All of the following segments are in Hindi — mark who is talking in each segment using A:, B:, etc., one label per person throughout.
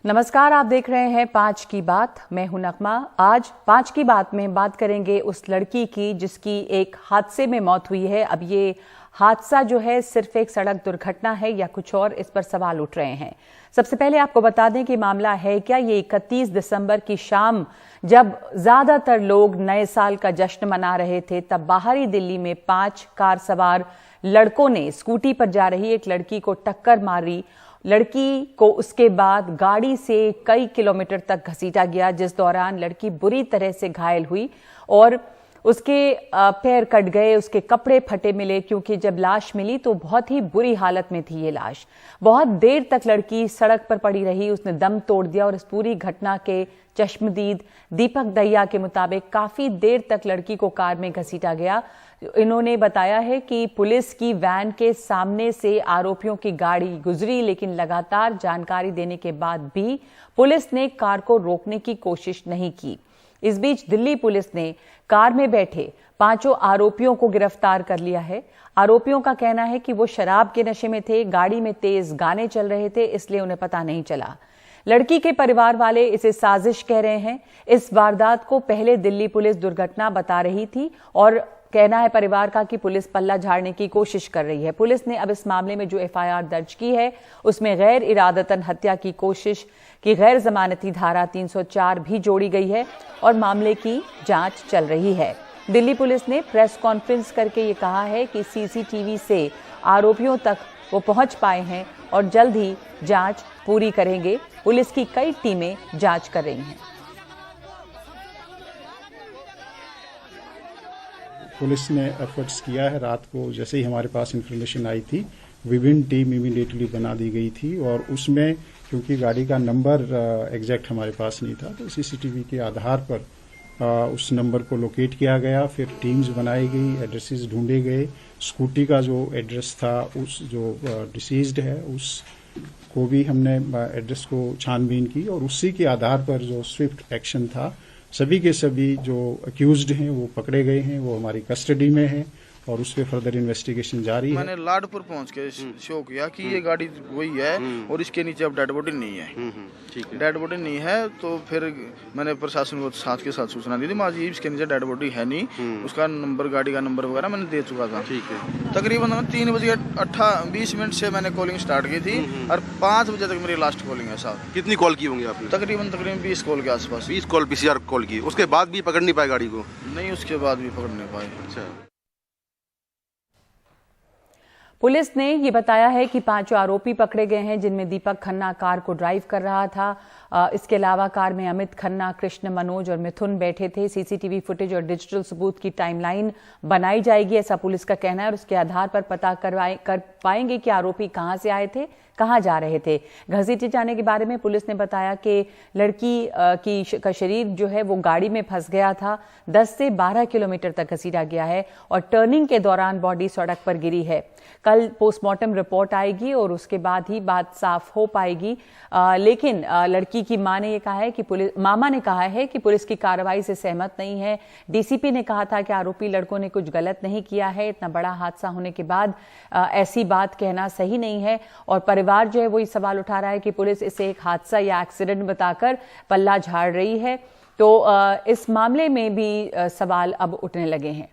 A: नमस्कार, आप देख रहे हैं 5 की बात। मैं हूं नगमा। आज 5 की बात में बात करेंगे उस लड़की की जिसकी एक हादसे में मौत हुई है। अब ये हादसा जो है सिर्फ एक सड़क दुर्घटना है या कुछ और, इस पर सवाल उठ रहे हैं। सबसे पहले आपको बता दें कि मामला है क्या, ये 31 दिसंबर की शाम जब ज्यादातर लोग नए साल का जश्न मना रहे थे, तब बाहरी दिल्ली में 5 कार सवार लड़कों ने स्कूटी पर जा रही एक लड़की को टक्कर मारी। लड़की को उसके बाद गाड़ी से कई किलोमीटर तक घसीटा गया, जिस दौरान लड़की बुरी तरह से घायल हुई और उसके पैर कट गए, उसके कपड़े फटे मिले, क्योंकि जब लाश मिली तो बहुत ही बुरी हालत में थी ये लाश। बहुत देर तक लड़की सड़क पर पड़ी रही, उसने दम तोड़ दिया और इस पूरी घटना के चश्मदीद दीपक दहिया के मुताबिक काफी देर तक लड़की को कार में घसीटा गया। इन्होंने बताया है कि पुलिस की वैन के सामने से आरोपियों की गाड़ी गुजरी, लेकिन लगातार जानकारी देने के बाद भी पुलिस ने कार को रोकने की कोशिश नहीं की। इस बीच दिल्ली पुलिस ने कार में बैठे 5 आरोपियों को गिरफ्तार कर लिया है। आरोपियों का कहना है कि वो शराब के नशे में थे, गाड़ी में तेज गाने चल रहे थे, इसलिए उन्हें पता नहीं चला। लड़की के परिवार वाले इसे साजिश कह रहे हैं। इस वारदात को पहले दिल्ली पुलिस दुर्घटना बता रही थी और कहना है परिवार का कि पुलिस पल्ला झाड़ने की कोशिश कर रही है। पुलिस ने अब इस मामले में जो एफआईआर दर्ज की है उसमें गैर इरादतन हत्या की कोशिश की गैर जमानती धारा 304 भी जोड़ी गई है और मामले की जांच चल रही है। दिल्ली पुलिस ने प्रेस कॉन्फ्रेंस करके ये कहा है कि सीसीटीवी से आरोपियों तक वो पहुंच पाए हैं और जल्द ही जांच पूरी करेंगे। पुलिस की कई टीमें जांच कर रही हैं।
B: पुलिस ने एफर्ट्स किया है। रात को जैसे ही हमारे पास इंफॉर्मेशन आई थी, विभिन्न टीम इमीडिएटली बना दी गई थी और उसमें क्योंकि गाड़ी का नंबर एग्जैक्ट हमारे पास नहीं था, तो सीसीटीवी के आधार पर उस नंबर को लोकेट किया गया। फिर टीम्स बनाई गई, एड्रेसेस ढूंढे गए। स्कूटी का जो एड्रेस था, उस जो डिसीज्ड है उस को भी हमने एड्रेस को छानबीन की और उसी के आधार पर जो स्विफ्ट एक्शन था, सभी के सभी जो अक्यूज्ड हैं वो पकड़े गए हैं, वो हमारी कस्टडी में हैं और उस पर फर्दर इन्वेस्टिगेशन जारी है।
C: मैंने लाडपुर पहुंच के शो किया कि ये गाड़ी वही है और इसके नीचे अब डेड बॉडी नहीं है। ठीक है, डेड बॉडी नहीं है तो फिर मैंने प्रशासन को साथ के साथ सूचना दी थी, माजी इसके नीचे डेड बॉडी है नहीं। उसका नंबर, गाड़ी का नंबर वगैरह मैंने दे चुका था। ठीक है, तकरीबन 3:28 से मैंने कॉलिंग स्टार्ट की थी और 5 बजे तक मेरी लास्ट कॉलिंग है साहब।
D: कितनी कॉल की होंगी आपने?
C: तकरीबन 20 कॉल के आसपास।
D: 20 कॉल पीसीआर कॉल की, उसके बाद भी पकड़ नहीं पाए गाड़ी को?
C: नहीं, उसके बाद भी पकड़ नहीं पाए।
D: अच्छा।
A: पुलिस ने ये बताया है कि 5 आरोपी पकड़े गए हैं, जिनमें दीपक खन्ना कार को ड्राइव कर रहा था। इसके अलावा कार में अमित खन्ना, कृष्ण, मनोज और मिथुन बैठे थे। सीसीटीवी फुटेज और डिजिटल सबूत की टाइमलाइन बनाई जाएगी, ऐसा पुलिस का कहना है और उसके आधार पर पता कर पाएंगे कि आरोपी कहां से आए थे, कहां जा रहे थे। घसीटे जाने के बारे में पुलिस ने बताया कि लड़की का शरीर जो है वो गाड़ी में फंस गया था। 10 से 12 किलोमीटर तक घसीटा गया है और टर्निंग के दौरान बॉडी सड़क पर गिरी है। कल पोस्टमार्टम रिपोर्ट आएगी और उसके बाद ही बात साफ हो पाएगी। लेकिन लड़की की मां ने कहा है कि मामा ने कहा है कि पुलिस की कार्रवाई से सहमत नहीं है। डीसीपी ने कहा था कि आरोपी लड़कों ने कुछ गलत नहीं किया है। इतना बड़ा हादसा होने के बाद ऐसी बात कहना सही नहीं है और परिवार जो है वही सवाल उठा रहा है कि पुलिस इसे एक हादसा या एक्सीडेंट बताकर पल्ला झाड़ रही है। तो इस मामले में भी सवाल अब उठने लगे हैं।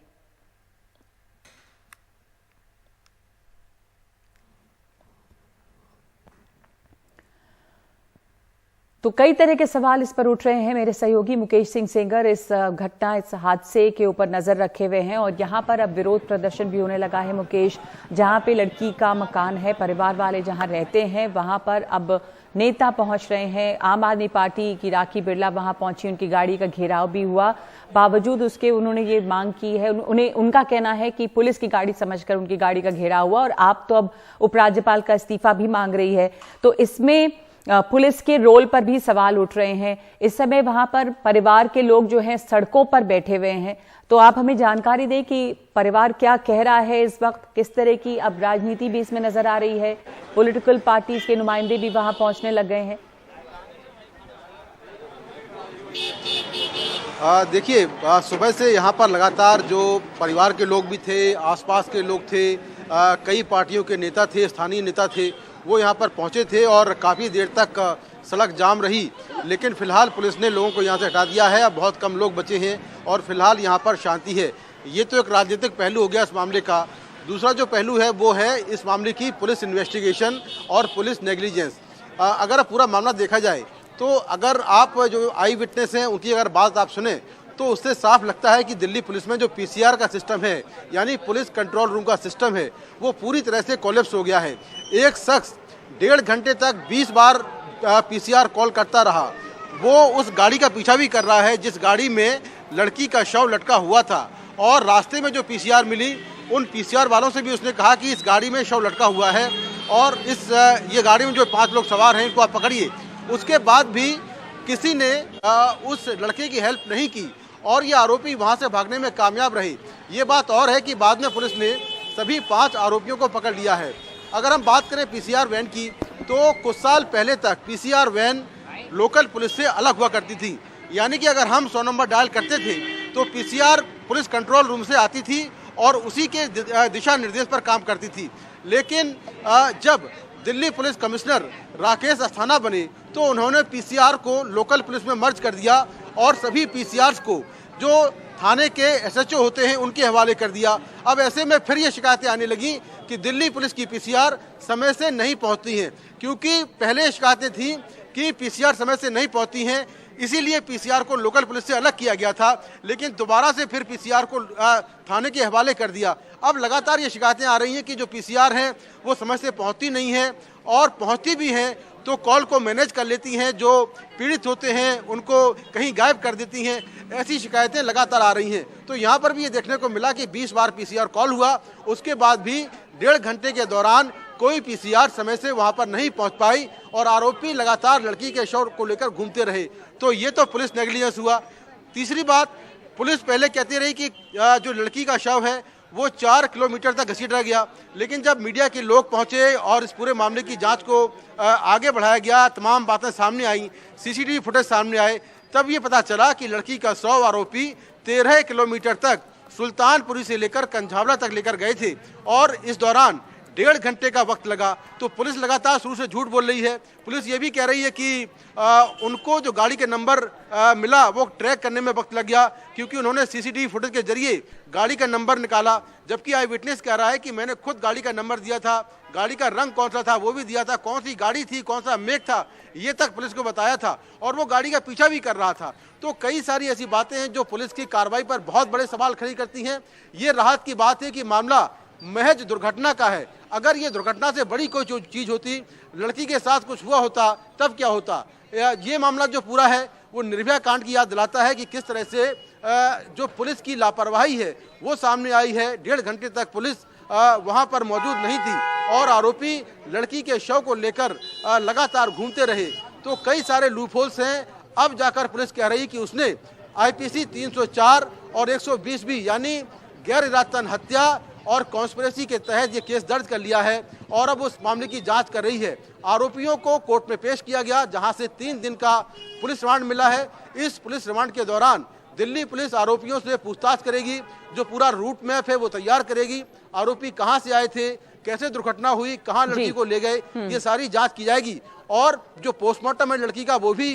A: तो कई तरह के सवाल इस पर उठ रहे हैं। मेरे सहयोगी मुकेश सिंह सेंगर इस घटना, इस हादसे के ऊपर नजर रखे हुए हैं और यहाँ पर अब विरोध प्रदर्शन भी होने लगा है मुकेश। जहाँ पे लड़की का मकान है, परिवार वाले जहाँ रहते हैं, वहाँ पर अब नेता पहुंच रहे हैं। आम आदमी पार्टी की राखी बिरला वहां पहुंची, उनकी गाड़ी का घेराव भी हुआ। बावजूद उसके उन्होंने ये मांग की है, उनका कहना है कि पुलिस की गाड़ी समझकर उनकी गाड़ी का घेराव हुआ और आप तो अब उपराज्यपाल का इस्तीफा भी मांग रही है। तो इसमें पुलिस के रोल पर भी सवाल उठ रहे हैं। इस समय वहां पर परिवार के लोग जो हैं सड़कों पर बैठे हुए हैं। तो आप हमें जानकारी दें कि परिवार क्या कह रहा है इस वक्त, किस तरह की अब राजनीति भी इसमें नजर आ रही है। पॉलिटिकल पार्टीज के नुमाइंदे भी वहां पहुंचने लग गए हैं।
D: देखिए, सुबह से यहाँ पर लगातार जो परिवार के लोग भी थे, आसपास के लोग थे, कई पार्टियों के नेता थे, स्थानीय नेता थे, वो यहाँ पर पहुँचे थे और काफ़ी देर तक सड़क जाम रही, लेकिन फिलहाल पुलिस ने लोगों को यहाँ से हटा दिया है। अब बहुत कम लोग बचे हैं और फिलहाल यहाँ पर शांति है। ये तो एक राजनीतिक पहलू हो गया इस मामले का। दूसरा जो पहलू है वो है इस मामले की पुलिस इन्वेस्टिगेशन और पुलिस नेग्लिजेंस। अगर पूरा मामला देखा जाए तो अगर आप जो आई विटनेस हैं उनकी अगर बात आप सुने तो उससे साफ लगता है कि दिल्ली पुलिस में जो पीसीआर का सिस्टम है, यानी पुलिस कंट्रोल रूम का सिस्टम है, वो पूरी तरह से कोलैप्स हो गया है। एक शख्स 1.5 घंटे तक 20 बार पीसीआर कॉल करता रहा। वो उस गाड़ी का पीछा भी कर रहा है जिस गाड़ी में लड़की का शव लटका हुआ था, और रास्ते में जो पीसीआर मिली उन पीसीआर वालों से भी उसने कहा कि इस गाड़ी में शव लटका हुआ है और ये गाड़ी में जो 5 लोग सवार हैं इनको आप पकड़िए। उसके बाद भी किसी ने उस लड़के की हेल्प नहीं की और ये आरोपी वहां से भागने में कामयाब रहे। ये बात और है कि बाद में पुलिस ने सभी 5 आरोपियों को पकड़ लिया है। अगर हम बात करें पीसीआर वैन की तो कुछ साल पहले तक पीसीआर वैन लोकल पुलिस से अलग हुआ करती थी, यानी कि अगर हम 100 नंबर डायल करते थे तो पीसीआर पुलिस कंट्रोल रूम से आती थी और उसी के दिशा निर्देश पर काम करती थी। लेकिन जब दिल्ली पुलिस कमिश्नर राकेश अस्थाना बने तो उन्होंने पीसीआर को लोकल पुलिस में मर्ज कर दिया और सभी पीसीआर्स को जो थाने के एसएचओ होते हैं उनके हवाले कर दिया। अब ऐसे में फिर ये शिकायतें आने लगी कि दिल्ली पुलिस की पीसीआर समय से नहीं पहुंचती हैं, क्योंकि पहले शिकायतें थी कि पीसीआर समय से नहीं पहुंचती हैं, इसीलिए पीसीआर को लोकल पुलिस से अलग किया गया था, लेकिन दोबारा से फिर पीसीआर को थाने के हवाले कर दिया। अब लगातार ये शिकायतें आ रही हैं कि जो पीसीआर हैं वो समय से पहुंचती नहीं है और पहुंचती भी हैं तो कॉल को मैनेज कर लेती हैं, जो पीड़ित होते हैं उनको कहीं गायब कर देती हैं। ऐसी शिकायतें लगातार आ रही हैं। तो यहाँ पर भी ये देखने को मिला कि 20 बार पीसीआर कॉल हुआ, उसके बाद भी 1.5 घंटे के दौरान कोई पीसीआर समय से वहाँ पर नहीं पहुँच पाई और आरोपी लगातार लड़की के शव को लेकर घूमते रहे। तो ये तो पुलिस नेग्लिजेंस हुआ। तीसरी बात, पुलिस पहले कहती रही कि जो लड़की का शव है वो 4 किलोमीटर तक घसीटा गया, लेकिन जब मीडिया के लोग पहुंचे और इस पूरे मामले की जांच को आगे बढ़ाया गया, तमाम बातें सामने आई, सीसीटीवी फुटेज सामने आए, तब ये पता चला कि लड़की का शव आरोपी 13 किलोमीटर तक सुल्तानपुरी से लेकर कंझावला तक लेकर गए थे और इस दौरान 1.5 घंटे का वक्त लगा। तो पुलिस लगातार शुरू से झूठ बोल रही है। पुलिस ये भी कह रही है कि उनको जो गाड़ी के नंबर मिला वो ट्रैक करने में वक्त लग गया, क्योंकि उन्होंने सीसीटीवी फुटेज के जरिए गाड़ी का नंबर निकाला, जबकि आई विटनेस कह रहा है कि मैंने खुद गाड़ी का नंबर दिया था, गाड़ी का रंग कौन सा था वो भी दिया था, कौन सी गाड़ी थी, कौन सा मेक था, ये तक पुलिस को बताया था और वो गाड़ी का पीछा भी कर रहा था। तो कई सारी ऐसी बातें हैं जो पुलिस की कार्रवाई पर बहुत बड़े सवाल खड़ी करती हैं। ये राहत की बात है कि मामला महज दुर्घटना का है। अगर ये दुर्घटना से बड़ी कोई चीज होती, लड़की के साथ कुछ हुआ होता, तब क्या होता। ये मामला जो पूरा है वो निर्भया कांड की याद दिलाता है कि किस तरह से जो पुलिस की लापरवाही है वो सामने आई है। 1.5 घंटे तक पुलिस वहां पर मौजूद नहीं थी और आरोपी लड़की के शव को लेकर लगातार घूमते रहे। तो कई सारे लूपहोल्स हैं। अब जाकर पुलिस कह रही कि उसने आईपीसी 304 और 120 भी, यानी गैर इरादतन हत्या और कॉन्स्पिरेसी के तहत ये केस दर्ज कर लिया है और अब उस मामले की जांच कर रही है। आरोपियों को कोर्ट में पेश किया गया, जहां से 3 दिन का पुलिस रिमांड मिला है। इस पुलिस रिमांड के दौरान दिल्ली पुलिस आरोपियों से पूछताछ करेगी, जो पूरा रूट मैप है वो तैयार करेगी। आरोपी कहां से आए थे, कैसे दुर्घटना हुई, कहां लड़की को ले गए, ये सारी जांच की जाएगी। और जो पोस्टमार्टम है लड़की का वो भी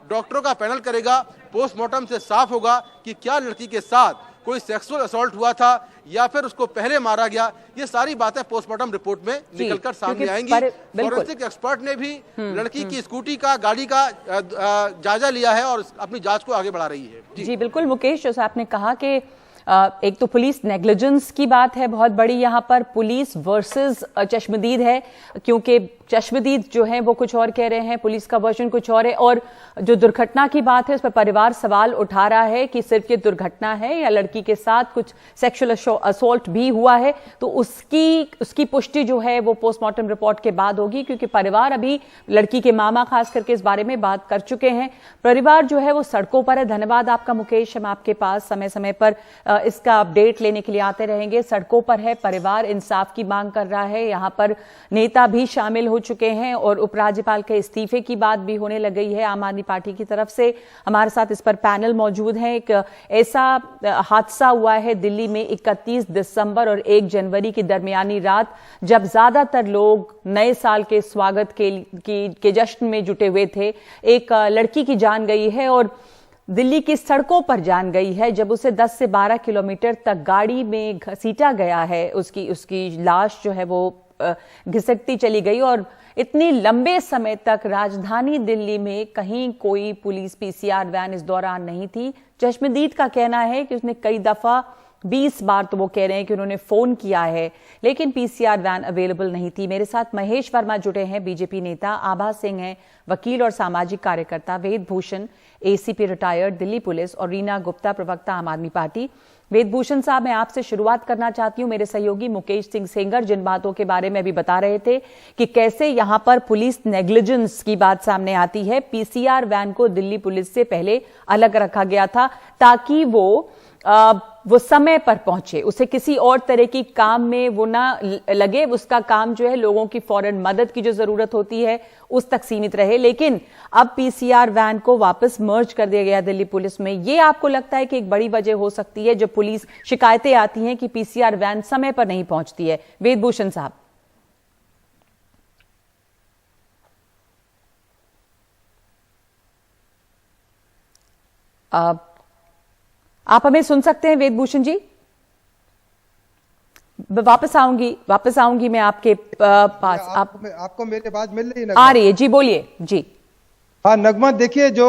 D: डॉक्टरों का पैनल करेगा। पोस्टमार्टम से साफ होगा कि क्या लड़की के साथ कोई सेक्सुअल असॉल्ट हुआ था या फिर उसको पहले मारा गया। ये सारी बातें पोस्टमार्टम रिपोर्ट में निकलकर सामने आएंगी। फॉरेंसिक एक्सपर्ट ने भी लड़की की स्कूटी का, गाड़ी का जायजा लिया है और अपनी जांच को आगे बढ़ा रही है।
A: जी बिल्कुल मुकेश, जैसे आपने कहा कि एक तो पुलिस नेग्लिजेंस की बात है बहुत बड़ी, यहाँ पर पुलिस वर्सेस चश्मदीद है, क्योंकि चश्मदीद जो है वो कुछ और कह रहे हैं, पुलिस का वर्जन कुछ और है। और जो दुर्घटना की बात है उस पर परिवार सवाल उठा रहा है कि सिर्फ ये दुर्घटना है या लड़की के साथ कुछ सेक्सुअल असॉल्ट भी हुआ है। तो उसकी पुष्टि जो है वो पोस्टमार्टम रिपोर्ट के बाद होगी, क्योंकि परिवार अभी लड़की के मामा खास करके इस बारे में बात कर चुके हैं। परिवार जो है वो सड़कों पर है। धन्यवाद आपका मुकेश, हम आपके पास समय समय पर इसका अपडेट लेने के लिए आते रहेंगे। सड़कों पर है परिवार, इंसाफ की मांग कर रहा है। यहां पर नेता भी शामिल हो चुके हैं और उपराज्यपाल के इस्तीफे की बात भी होने लग गई है आम आदमी पार्टी की तरफ से। हमारे साथ इस पर पैनल मौजूद है। एक ऐसा हादसा हुआ है दिल्ली में 31 दिसंबर और 1 जनवरी की दरमियानी रात, जब ज्यादातर लोग नए साल के स्वागत के जश्न में जुटे हुए थे। एक लड़की की जान गई है और दिल्ली की सड़कों पर जान गई है जब उसे 10 से 12 किलोमीटर तक गाड़ी में घसीटा गया है। उसकी लाश जो है वो घिसटती चली गई और इतनी लंबे समय तक राजधानी दिल्ली में कहीं कोई पुलिस पीसीआर वैन इस दौरान नहीं थी। चश्मदीद का कहना है कि उसने कई दफा 20 बार तो वो कह रहे हैं कि उन्होंने फोन किया है, लेकिन पीसीआर वैन अवेलेबल नहीं थी। मेरे साथ महेश वर्मा जुड़े हैं, बीजेपी नेता, आभा सिंह हैं वकील और सामाजिक कार्यकर्ता, Ved Bhushan ACP retired Delhi police और रीना गुप्ता प्रवक्ता आम आदमी पार्टी। वेद भूषण साहब, मैं आपसे शुरुआत करना चाहती हूं। मेरे सहयोगी मुकेश सिंह सेंगर जिन बातों के बारे में अभी बता रहे थे कि कैसे यहां पर पुलिस नेग्लिजेंस की बात सामने आती है। पीसीआर वैन को दिल्ली पुलिस से पहले अलग रखा गया था ताकि वो समय पर पहुंचे, उसे किसी और तरह की काम में वो ना लगे, उसका काम जो है लोगों की फौरन मदद की जो जरूरत होती है उस तक सीमित रहे। लेकिन अब पीसीआर वैन को वापस मर्ज कर दिया गया दिल्ली पुलिस में। ये आपको लगता है कि एक बड़ी वजह हो सकती है जब पुलिस शिकायतें आती हैं कि पीसीआर वैन समय पर नहीं पहुंचती है? वेद भूषण साहब। आप हमें सुन सकते हैं वेद भूषण जी? वापस आऊंगी मैं आपके पास।
E: आपको मेरी आवाज मिल रही है?
A: आ रही है जी, बोलिए जी।
E: हाँ नगमा, देखिए जो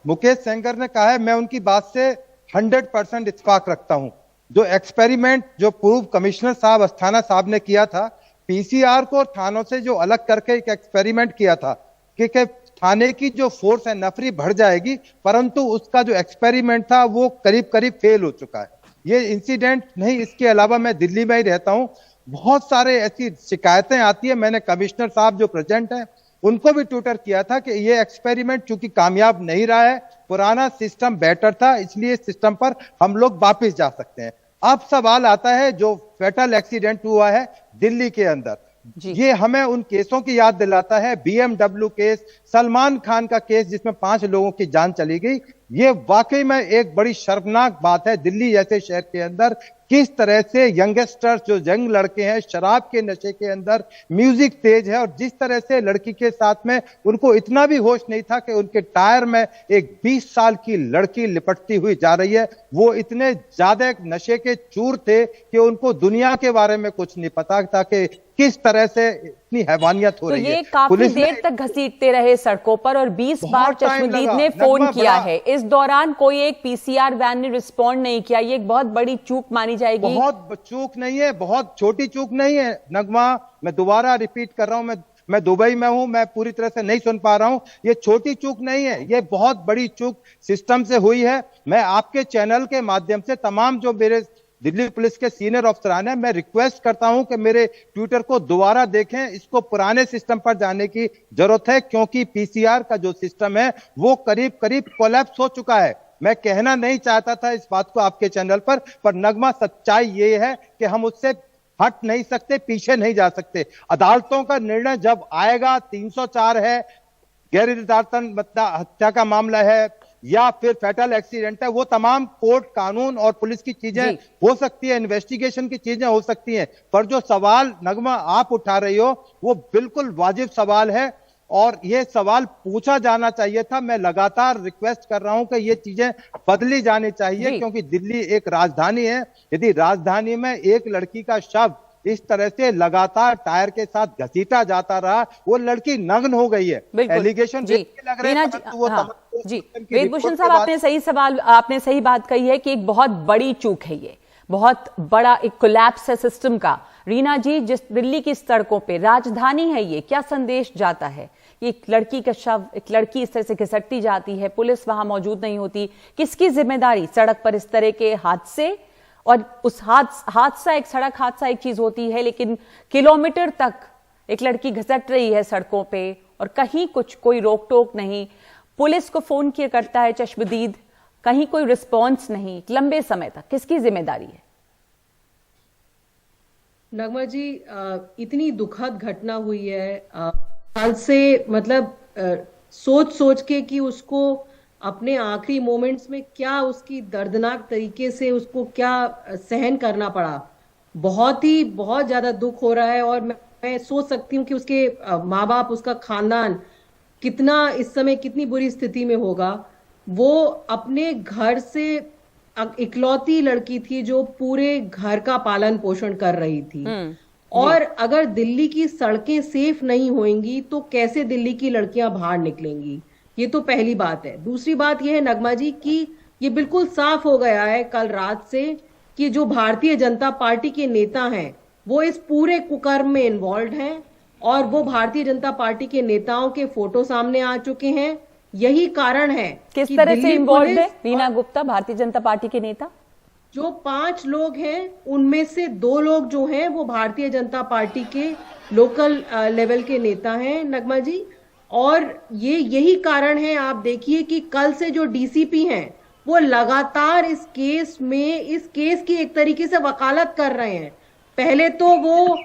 E: मुकेश सेंगर ने कहा है मैं उनकी बात से 100% इत्तेफाक रखता हूं। जो एक्सपेरिमेंट जो पूर्व कमिश्नर साहब अस्थाना साहब ने किया था, पीसीआर को थानों से जो अलग करके एक एक्सपेरिमेंट किया था कि थाने की जो फोर्स है नफरी बढ़ जाएगी, परंतु उसका जो एक्सपेरिमेंट था वो करीब करीब फेल हो चुका है। ये इंसिडेंट नहीं, इसके अलावा मैं दिल्ली में ही रहता हूं, बहुत सारे ऐसी शिकायतें आती है। मैंने कमिश्नर साहब जो प्रेजेंट हैं उनको भी ट्विटर किया था कि ये एक्सपेरिमेंट चूंकि कामयाब नहीं रहा है, पुराना सिस्टम बेटर था, इसलिए इस सिस्टम पर हम लोग वापिस जा सकते हैं। अब सवाल आता है जो फेटल एक्सीडेंट हुआ है दिल्ली के अंदर, ये हमें उन केसों की याद दिलाता है। बीएमडब्ल्यू केस, सलमान खान का केस जिसमें 5 लोगों की जान चली गई। ये वाकई में एक बड़ी शर्मनाक बात है दिल्ली जैसे शहर के अंदर किस तरह से यंगस्टर्स जो यंग लड़के हैं शराब के नशे के अंदर, म्यूजिक तेज है, और जिस तरह से लड़की के साथ में उनको इतना भी होश नहीं था कि उनके टायर में एक 20 साल की लड़की लिपटती हुई जा रही है। वो इतने ज्यादा नशे के चूर थे कि उनको दुनिया के बारे में कुछ नहीं पता था कि किस तरह से इतनी हैवानियत हो रही है।
A: ये काफी देर तक घसीटते रहे सड़कों पर और 20 बार चश्मदीद ने फोन किया है। इस दौरान कोई एक पीसीआर वैन ने रिस्पॉन्ड नहीं किया। ये एक बहुत बड़ी चूक मानी जाएगी।
E: बहुत चूक नहीं है, बहुत छोटी चूक नहीं है नगमा, मैं दोबारा रिपीट कर रहा हूं, मैं दुबई में हूं, मैं पूरी तरह से नहीं सुन पा रहा हूं। ये छोटी चूक नहीं है, ये बहुत बड़ी चूक सिस्टम से हुई है। मैं आपके चैनल के माध्यम से तमाम जो मेरे दिल्ली पुलिस के सीनियर अफसरान हैं, मैं रिक्वेस्ट करता हूं कि मेरे ट्विटर को दोबारा देखें। इसको पुराने सिस्टम पर जाने की जरूरत है क्योंकि पीसीआर का जो सिस्टम है वो करीब करीब कोलैप्स हो चुका है। मैं कहना नहीं चाहता था इस बात को आपके चैनल पर नगमा सच्चाई ये है कि हम उससे हट नहीं सकते, पीछे नहीं जा सकते। अदालतों का निर्णय जब आएगा, 304 है, गैर इरादतन हत्या का मामला है या फिर फैटल एक्सीडेंट है, वो तमाम कोर्ट, कानून और पुलिस की चीजें हो सकती है, इन्वेस्टिगेशन की चीजें हो सकती हैं। पर जो सवाल नगमा आप उठा रही हो वो बिल्कुल वाजिब सवाल है और ये सवाल पूछा जाना चाहिए था। मैं लगातार रिक्वेस्ट कर रहा हूं कि ये चीजें बदली जानी चाहिए क्योंकि दिल्ली एक राजधानी है। यदि राजधानी में एक लड़की का शव इस तरह से लगातार टायर के साथ घसीटा जाता रहा, वो लड़की नग्न हो गई है। एलिगेशन लग रहे हैं।
A: जी वेद भूषण साहब, आपने सही बात कही है कि एक बहुत बड़ी चूक है, ये बहुत बड़ा एक कोलैप्स है सिस्टम का। रीना जी, जिस दिल्ली की सड़कों पे, राजधानी है, ये क्या संदेश जाता है? एक लड़की का शव, एक लड़की इस तरह से घिसटती जाती है, पुलिस वहां मौजूद नहीं होती, किसकी जिम्मेदारी? सड़क पर इस तरह के हादसे, और उस हादसा, एक सड़क हादसा एक चीज होती है, लेकिन किलोमीटर तक एक लड़की घिसट रही है सड़कों पे और कहीं कोई रोक टोक नहीं। पुलिस को फोन किया करता है चश्मदीद, कहीं कोई रिस्पॉन्स नहीं लंबे समय तक, किसकी जिम्मेदारी है?
F: नगमा जी, इतनी दुखद घटना हुई है, कल से मतलब सोच सोच के कि उसको अपने आखिरी मोमेंट्स में क्या उसकी दर्दनाक तरीके से उसको क्या सहन करना पड़ा, बहुत ज्यादा दुख हो रहा है। और मैं सोच सकती हूँ कि उसके माँ बाप, उसका खानदान कितना इस समय कितनी बुरी स्थिति में होगा। वो अपने घर से इकलौती लड़की थी जो पूरे घर का पालन पोषण कर रही थी, और अगर दिल्ली की सड़कें सेफ नहीं होंगी तो कैसे दिल्ली की लड़कियां बाहर निकलेंगी? ये तो पहली बात है। दूसरी बात यह है नगमा जी कि ये बिल्कुल साफ हो गया है कल रात से कि जो भारतीय जनता पार्टी के नेता हैं वो इस पूरे कुकर्म में इन्वॉल्व हैं, और वो भारतीय जनता पार्टी के नेताओं के फोटो सामने आ चुके हैं। यही कारण है
A: किस
F: कि
A: तरह से इन्वॉल्व है रीना
F: और
A: गुप्ता, भारतीय जनता पार्टी के नेता?
F: जो 5 लोग हैं उनमें से 2 लोग जो हैं वो भारतीय जनता पार्टी के लोकल लेवल के नेता हैं नगमा जी। और यही कारण है, आप देखिए कि कल से जो डीसीपी हैं वो लगातार इस केस की एक तरीके से वकालत कर रहे हैं। पहले तो वो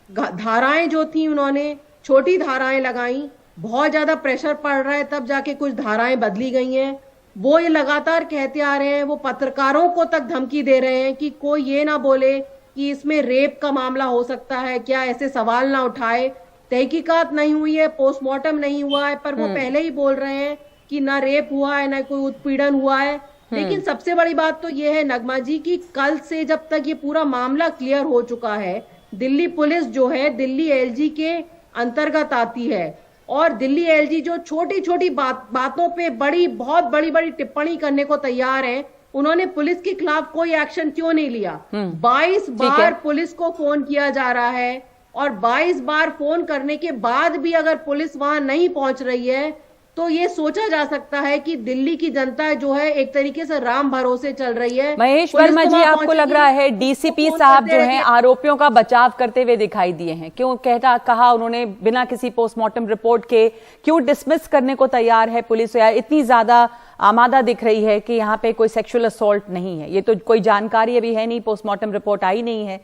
F: धाराएं जो थी उन्होंने छोटी धाराएं लगाई, बहुत ज्यादा प्रेशर पड़ रहा है तब जाके कुछ धाराएं बदली गई हैं। वो ये लगातार कहते आ रहे हैं, वो पत्रकारों को तक धमकी दे रहे हैं कि कोई ये ना बोले कि इसमें रेप का मामला हो सकता है क्या, ऐसे सवाल ना उठाए। तहकीकात नहीं हुई है, पोस्टमार्टम नहीं हुआ है, पर वो पहले ही बोल रहे हैं कि ना रेप हुआ है ना कोई उत्पीड़न हुआ है। लेकिन सबसे बड़ी बात तो ये है नगमा जी कि कल से जब तक ये पूरा मामला क्लियर हो चुका है, दिल्ली पुलिस जो है दिल्ली एलजी के अंतर्गत आती है, और दिल्ली एलजी जो छोटी छोटी बातों पे बहुत बड़ी टिप्पणी करने को तैयार है, उन्होंने पुलिस के खिलाफ कोई एक्शन क्यों नहीं लिया? 22 बार पुलिस को फोन किया जा रहा है, और 22 बार फोन करने के बाद भी अगर पुलिस वहां नहीं पहुंच रही है तो ये सोचा जा सकता है कि दिल्ली की जनता जो है एक तरीके से राम भरोसे चल रही है।
A: महेश वर्मा जी, आपको लग रहा है डीसीपी साहब जो हैं आरोपियों का बचाव करते हुए दिखाई दिए हैं? क्यों कहा उन्होंने बिना किसी पोस्टमार्टम रिपोर्ट के क्यों डिसमिस करने को तैयार है पुलिस? या इतनी ज्यादा आमादा दिख रही है कि यहाँ पे कोई सेक्सुअल असॉल्ट नहीं है? ये तो कोई जानकारी अभी है नहीं, पोस्टमार्टम रिपोर्ट आई नहीं है।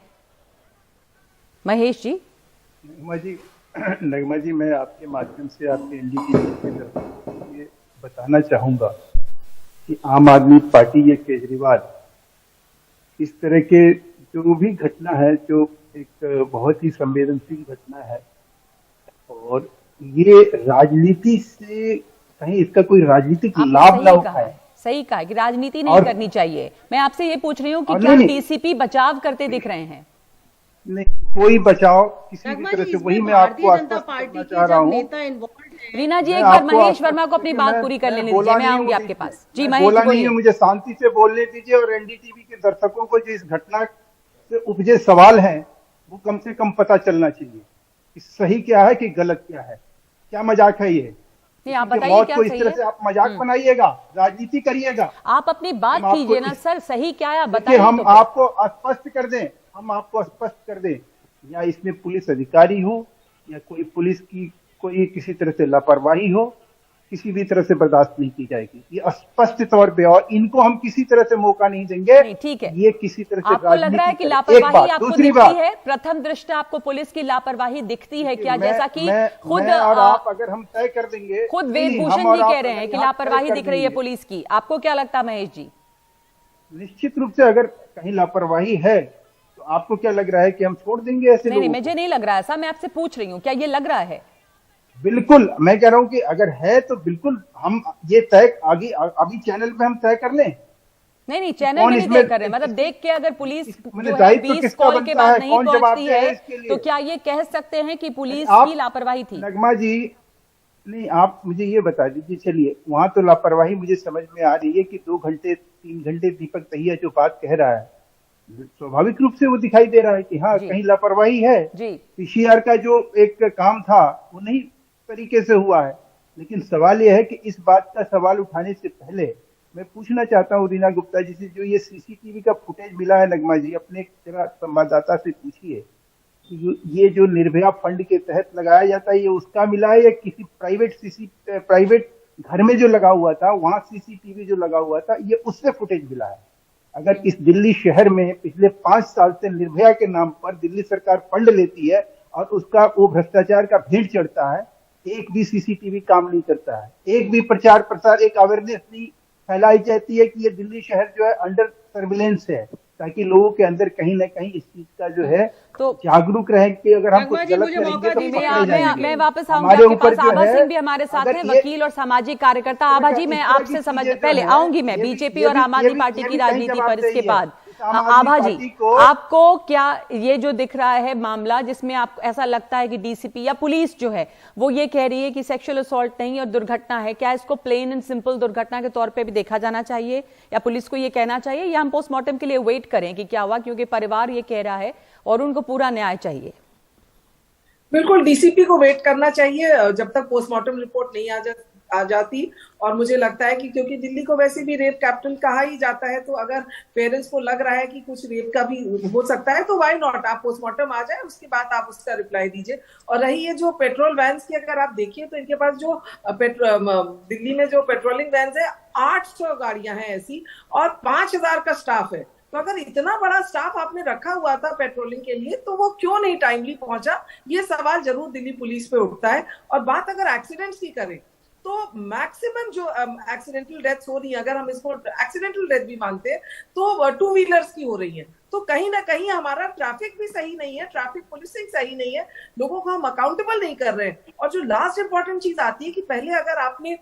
A: महेश जी।
G: नगमा जी, मैं आपके माध्यम से आपके एनडीटीवी के तरफ ये बताना चाहूंगा कि आम आदमी पार्टी या केजरीवाल इस तरह के जो भी घटना है, जो एक बहुत ही संवेदनशील घटना है, और ये राजनीति से कहीं इसका कोई राजनीतिक लाभ ना उठाए।
A: सही कहा कि राजनीति नहीं करनी चाहिए। मैं आपसे ये पूछ रही हूँ कि क्या डीसीपी बचाव करते दिख रहे हैं?
G: नहीं, कोई बचाव किसी भी तरह से, वही मैं आपको आश्वस्त करना चाह रहा हूँ।
A: रीना जी, एक बार महेश वर्मा को अपनी बात पूरी कर लेने दीजिए, मैं आऊंगी आपके पास। जी महेश,
G: बोला नहीं है, मुझे शांति से बोलने दीजिए। और एनडीटीवी के दर्शकों को जो इस घटना से उपजे सवाल हैं वो कम से कम पता चलना चाहिए कि सही क्या है कि गलत क्या है। क्या मजाक है ये?
A: नहीं, आप बताइए क्या
G: सही है? इस तरह से आप मजाक बनाइएगा, राजनीति करिएगा।
A: आप अपनी बात कीजिए ना सर, सही क्या है बताइए।
G: हम आपको स्पष्ट कर दें, या इसमें पुलिस अधिकारी हो या कोई पुलिस की कोई किसी तरह से लापरवाही हो, किसी भी तरह से बर्दाश्त नहीं की जाएगी, ये स्पष्ट तौर पे। और इनको हम किसी तरह से मौका नहीं देंगे।
A: ठीक है,
G: ये किसी तरह से
A: आपको लग रहा है कि लापरवाही आपको दिखती है? प्रथम दृष्टया आपको पुलिस की लापरवाही दिखती है क्या? जैसा कि खुद
G: और आप अगर हम तय कर देंगे,
A: खुद वेदभूषण जी कह रहे हैं कि लापरवाही दिख रही है पुलिस की, आपको क्या लगता है महेश जी?
G: निश्चित रूप से अगर कहीं लापरवाही है तो आपको क्या लग रहा है कि हम छोड़ देंगे ऐसे लोगों को?
A: नहीं, मुझे नहीं लग रहा है ऐसा, मैं आपसे पूछ रही हूँ क्या ये लग रहा है?
G: बिल्कुल, मैं कह रहा हूं कि अगर है तो बिल्कुल हम ये तय आगे अभी चैनल पे हम तय कर लें।
A: नहीं, चैनल में नहीं तय कर रहे, मतलब देख के अगर पुलिस 20 कॉल के बाद नहीं पहुंचती है तो क्या ये कह सकते हैं कि पुलिस की लापरवाही थी?
G: नगमा जी, नहीं, आप मुझे ये बता दीजिए। चलिए, वहां तो लापरवाही मुझे समझ में आ रही है कि 2 घंटे 3 घंटे दीपक तहिया जो बात कह रहा है, स्वाभाविक रूप से वो दिखाई दे रहा है कि हाँ कहीं लापरवाही है। पीसीआर का जो एक काम था वो नहीं तरीके से हुआ है। लेकिन सवाल यह है कि इस बात का सवाल उठाने से पहले मैं पूछना चाहता हूँ रीना गुप्ता जी से, जो ये सीसीटीवी का फुटेज मिला है, नगमा जी अपने जरा संवाददाता से पूछिए कि ये जो निर्भया फंड के तहत लगाया जाता है ये उसका मिला है या किसी प्राइवेट घर में जो लगा हुआ था, वहां सीसीटीवी जो लगा हुआ था, ये उससे फुटेज मिला है। अगर इस दिल्ली शहर में पिछले 5 साल से निर्भया के नाम पर दिल्ली सरकार फंड लेती है और उसका वो भ्रष्टाचार का भेंट चढ़ता है, एक भी सीसीटीवी काम नहीं करता है, एक भी प्रचार प्रसार, एक अवेयरनेस नहीं फैलाई जाती है कि ये दिल्ली शहर जो है अंडर सर्विलेंस है, ताकि लोगों के अंदर कहीं ना कहीं इस चीज का जो है
A: तो
G: जागरूक रहे कि अगर हम कुछ
F: नगमा जी,
G: गलत
F: मुझे
G: करेंगे
F: मौका
G: तो
F: दीजिए।
G: पकड़े जाएंगे।
A: मैं वापस आऊंगी
G: हमारे
A: आपके
G: ऊपर
A: पास।
G: जो
A: आभा
G: है,
A: सिंह भी हमारे साथ
G: अगर
A: हैं,
G: ये-
A: वकील और सामाजिक कार्यकर्ता। आभा जी, मैं
G: इस तरह
A: आपसे
G: की
A: समझ
G: चीजें जो
A: पहले
G: है,
A: आऊंगी मैं
G: ये भी-
A: बीजेपी
G: ये
A: और
G: भी-
A: आम
G: ये
A: आदमी
G: भी-
A: पार्टी
G: ये
A: की
G: भी कहीं
A: राजनीति
G: जवाब
A: पर इसके
G: चाहिए।
A: बाद।
G: आम आदमी
A: आभा जी,
G: पार्टी को-
A: आपको क्या ये जो दिख रहा है मामला, जिसमें आपको ऐसा लगता है कि डीसीपी या पुलिस जो है वो ये कह रही है कि सेक्सुअल असॉल्ट नहीं और दुर्घटना है, क्या इसको प्लेन एंड सिंपल दुर्घटना के तौर पे भी देखा जाना चाहिए, या पुलिस को ये कहना चाहिए, या हम पोस्टमार्टम के लिए वेट करें कि क्या हुआ, क्योंकि परिवार ये कह रहा है और उनको पूरा न्याय चाहिए?
H: बिल्कुल, डीसीपी को वेट करना चाहिए जब तक पोस्टमार्टम रिपोर्ट नहीं आ जाती। और मुझे लगता है कि क्योंकि दिल्ली को वैसे भी रेप कैपिटल कहा ही जाता है, तो अगर पेरेंट्स को लग रहा है कि कुछ रेप का भी हो सकता है, तो व्हाई नॉट, आप पोस्टमार्टम आ जाए, उसके बाद आप उसका रिप्लाई दीजिए। और रही ये जो पेट्रोल वैन्स की, अगर आप देखिए तो इनके पास जो दिल्ली में जो पेट्रोलिंग वैन्स है, 800 गाड़ियां हैं ऐसी, और 5000 का स्टाफ है। तो अगर इतना बड़ा स्टाफ आपने रखा हुआ था पेट्रोलिंग के लिए, तो वो क्यों नहीं टाइमली पहुंचा, ये सवाल जरूर दिल्ली पुलिस पे उठता है। और बात अगर एक्सीडेंट्स की करें, तो मैक्सिमम जो एक्सीडेंटल डेथ्स हो रही है, अगर हम इसको एक्सीडेंटल डेथ भी मानते हैं, तो 2 व्हीलर्स की हो रही है। तो कहीं ना कहीं हमारा ट्रैफिक भी सही नहीं है, ट्रैफिक पुलिसिंग सही नहीं है, लोगों को हम अकाउंटेबल नहीं कर रहे हैं। और जो लास्ट इंपॉर्टेंट चीज आती है कि पहले अगर आपने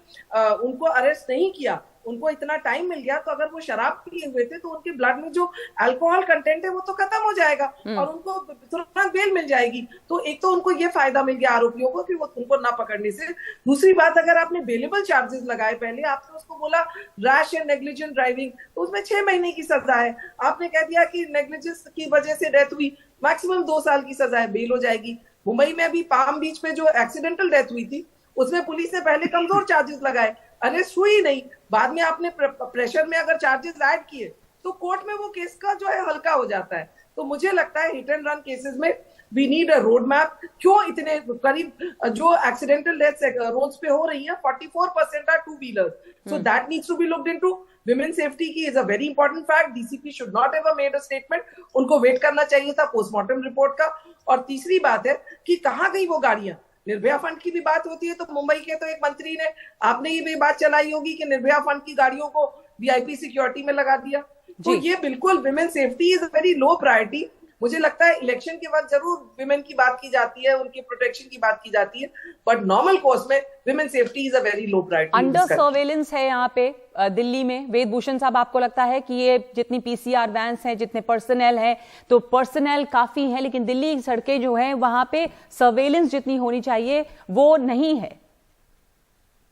H: उनको अरेस्ट नहीं किया, उनको इतना टाइम मिल गया, तो अगर वो शराब पिए हुए थे तो उनके ब्लड में जो अल्कोहल कंटेंट है वो तो खत्म हो जाएगा और उनको तुरंत बेल मिल जाएगी। तो एक तो उनको ये फायदा मिल गया आरोपियों को कि वो उनको ना पकड़ने से। दूसरी बात, अगर आपने बेलेबल चार्जेस लगाए, पहले आपने उसको बोला रैश एंड नेग्लिजेंट ड्राइविंग, तो उसमें 6 महीने की सजा है। आपने कह दिया कि नेग्लिजेंस की वजह से डेथ हुई, मैक्सिमम 2 साल की सजा है, बेल हो जाएगी। मुंबई में अभी पाम बीच पे जो एक्सीडेंटल डेथ हुई थी, उसमें पुलिस ने पहले कमजोर चार्जेस लगाए, अरेस्ट हुई नहीं, बाद में आपने प्रेशर में अगर चार्जेस ऐड किए तो कोर्ट में वो केस का जो है हल्का हो जाता है। तो मुझे लगता है हिट एंड रन केसेस में we need a road map. क्यों इतने करीब जो एक्सीडेंटल डेथ्स रोड्स पे हो रही है, 44% are 2 wheelers, so that needs to be looked into. Women safety की is a very important fact. DCP should not ever made a statement, उनको वेट करना चाहिए था पोस्टमार्टम रिपोर्ट का। और तीसरी बात है कि कहाँ गई वो गाड़ियां। निर्भया फंड की भी बात होती है, तो मुंबई के तो एक मंत्री ने, आपने ये भी बात चलाई होगी कि निर्भया फंड की गाड़ियों को वीआईपी सिक्योरिटी में लगा दिया। तो ये बिल्कुल, women safety is a very low priority. मुझे लगता है इलेक्शन के बाद जरूर विमेन की बात की जाती है, उनके प्रोटेक्शन की बात की जाती है, बट नॉर्मल कोर्स में women safety is a very low priority.
A: Under surveillance है यहाँ पे दिल्ली में। वेद भूषण साहब, आपको लगता है कि ये जितनी पीसीआर वैन्स हैं, जितने पर्सनल हैं, तो पर्सनल काफी है, लेकिन दिल्ली की सड़कें जो हैं वहां पे सर्वेलेंस जितनी होनी चाहिए वो नहीं है?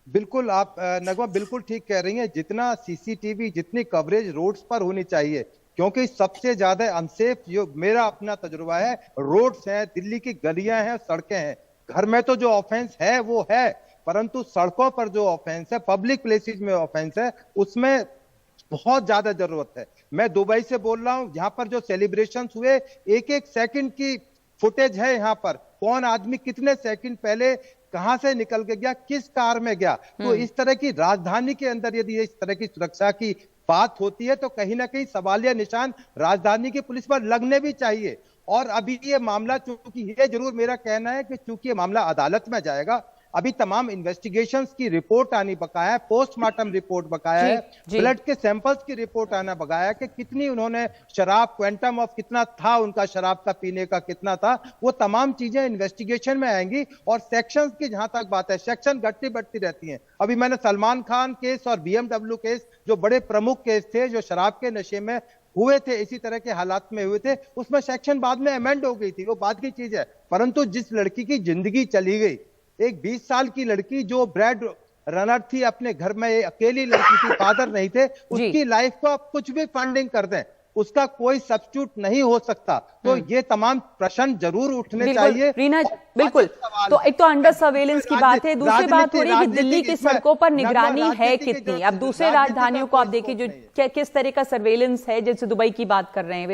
E: बिल्कुल, आप नगमा बिल्कुल ठीक कह रही हैं। जितना सीसीटीवी, जितनी कवरेज रोड्स पर होनी चाहिए, क्योंकि सबसे ज्यादा अनसेफ, जो मेरा अपना तजुर्बा है, रोड्स हैं, दिल्ली की गलियां हैं, सड़कें हैं। घर में तो जो ऑफेंस है वो है, परंतु सड़कों पर जो ऑफेंस है, पब्लिक प्लेसेस में ऑफेंस है, उसमें बहुत ज्यादा जरूरत है। मैं दुबई से बोल रहा हूं, यहाँ पर जो सेलिब्रेशंस हुए, 1-1 सेकंड की फुटेज है यहाँ पर, कौन आदमी कितने सेकंड पहले कहां से निकल के गया, किस कार में गया। तो इस तरह की राजधानी के अंदर यदि इस तरह की सुरक्षा की बात होती है, तो कहीं ना कहीं सवालिया निशान राजधानी की पुलिस पर लगने भी चाहिए। और अभी ये मामला, चूंकि ये जरूर मेरा कहना है कि चूंकि ये मामला अदालत में जाएगा, अभी तमाम इन्वेस्टिगेशंस की रिपोर्ट आनी बकाया है, पोस्टमार्टम रिपोर्ट बकाया है, ब्लड के सैंपल्स की रिपोर्ट आना बकाया है कि कितनी उन्होंने शराब, क्वांटम ऑफ कितना था उनका शराब का पीने का कितना था, वो तमाम चीजें इन्वेस्टिगेशन में आएंगी। और सेक्शंस की जहां तक बात है, सेक्शन घटती बढ़ती रहती हैं। अभी मैंने सलमान खान केस और BMW केस, जो बड़े प्रमुख केस थे, जो शराब के नशे में हुए थे, इसी तरह के हालात में हुए थे, उसमें सेक्शन बाद में अमेंड हो गई थी, वो बात की चीज है। परंतु जिस लड़की की जिंदगी चली गई, एक 20 साल की लड़की जो ब्रेड रनर थी, अपने घर में अकेली लड़की थी, फादर नहीं थे, उसकी लाइफ को आप कुछ भी फंडिंग कर दें, उसका कोई सब्स्टिट्यूट नहीं हो सकता। तो ये तमाम प्रश्न जरूर उठने चाहिए।
A: रीना, बिल्कुल। तो एक तो अंडर सर्वेलेंस की बात है, दूसरी बात हो रही है कि दिल्ली की सड़कों पर निगरानी है कितनी। अब दूसरे राजधानियों को आप देखिए जो किस तरह का सर्वेलेंस है, जैसे दुबई की बात कर रहे हैं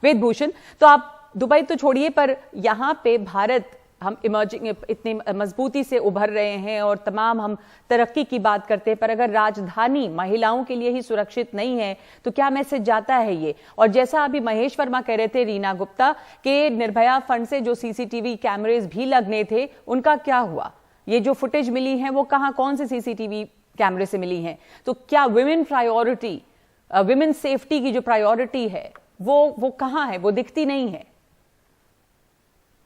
A: वेद भूषण। तो आप दुबई तो छोड़िए, पर यहाँ पे भारत हम इमर्जिंग इतनी मजबूती से उभर रहे हैं और तमाम हम तरक्की की बात करते हैं, पर अगर राजधानी महिलाओं के लिए ही सुरक्षित नहीं है तो क्या मैसेज जाता है ये? और जैसा अभी महेश वर्मा कह रहे थे, रीना गुप्ता, के निर्भया फंड से जो सीसीटीवी कैमरेज भी लगने थे उनका क्या हुआ? ये जो फुटेज मिली है वो कहां, कौन से सीसीटीवी कैमरे से मिली हैं? तो क्या विमेन प्रायोरिटी, विमेन सेफ्टी की जो प्रायोरिटी है वो कहां है? वो दिखती नहीं है।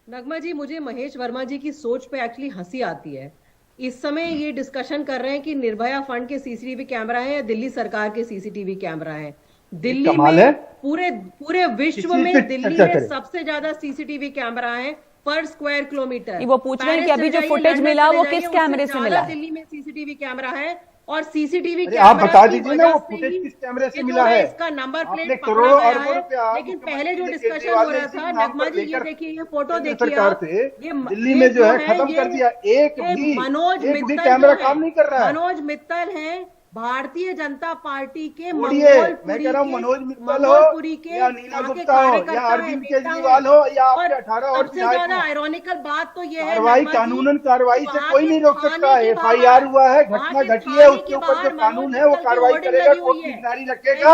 F: नगमा जी, मुझे महेश वर्मा जी की सोच पे एक्चुअली हंसी आती है। इस समय ये डिस्कशन कर रहे हैं कि निर्भया फंड के सीसीटीवी कैमरा है या दिल्ली सरकार के सीसीटीवी कैमरा है। दिल्ली में पूरे विश्व में दिल्ली में सबसे ज्यादा सीसीटीवी कैमरा है पर स्क्वायर किलोमीटर।
A: वो पूछ रहे हैं कि अभी जो फुटेज मिला वो किस कैमरे से मिला?
F: दिल्ली में सीसीटीवी कैमरा है और सीसीटीवी
G: आप बता दीजिए ना वो फुटेज किस कैमरे से मिला है?
F: इसका नंबर प्लेट पकड़ा गया है। लेकिन पहले जो डिस्कशन हो रहा था, नगमा जी ये देखिए, ये फोटो देखिए आप, ये
G: दिल्ली में जो है खत्म कर दिया। एक भी कैमरा काम नहीं कर रहा है।
F: मनोज मित्तल है भारतीय जनता पार्टी के,
G: मैं कह रहा हूँ मनोज मित्तल हो या नीना गुप्ता हो या अरविंद केजरीवाल हो या आपके 18 और
F: सबसे ज्यादा आयरॉनिकल बात तो ये है,
G: कार्रवाई कानूनन कार्रवाई से कोई नहीं रोक सकता। FIR हुआ है, घटना घटी है, उसके ऊपर जो कानून है वो कार्रवाई करेगा, कोर्ट की जारी रखेगा।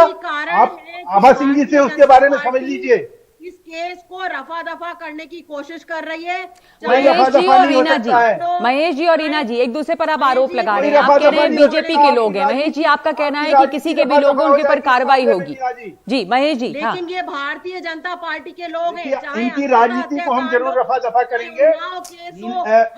G: आप आभा सिंह जी से उसके बारे में समझ लीजिए।
F: इस केस को रफा दफा करने की कोशिश कर रही है
A: महेश जी और रीना जी। महेश जी और रीना जी एक दूसरे पर आप आरोप लगा रहे हैं। आप कह रहे हैं बीजेपी के लोग हैं। महेश जी, आपका कहना है कि किसी के भी लोगों के ऊपर कार्रवाई होगी। जी महेश जी।
F: लेकिन ये भारतीय जनता पार्टी के लोग हैं,
G: इनकी राजनीति को हम जरूर रफा दफा करेंगे।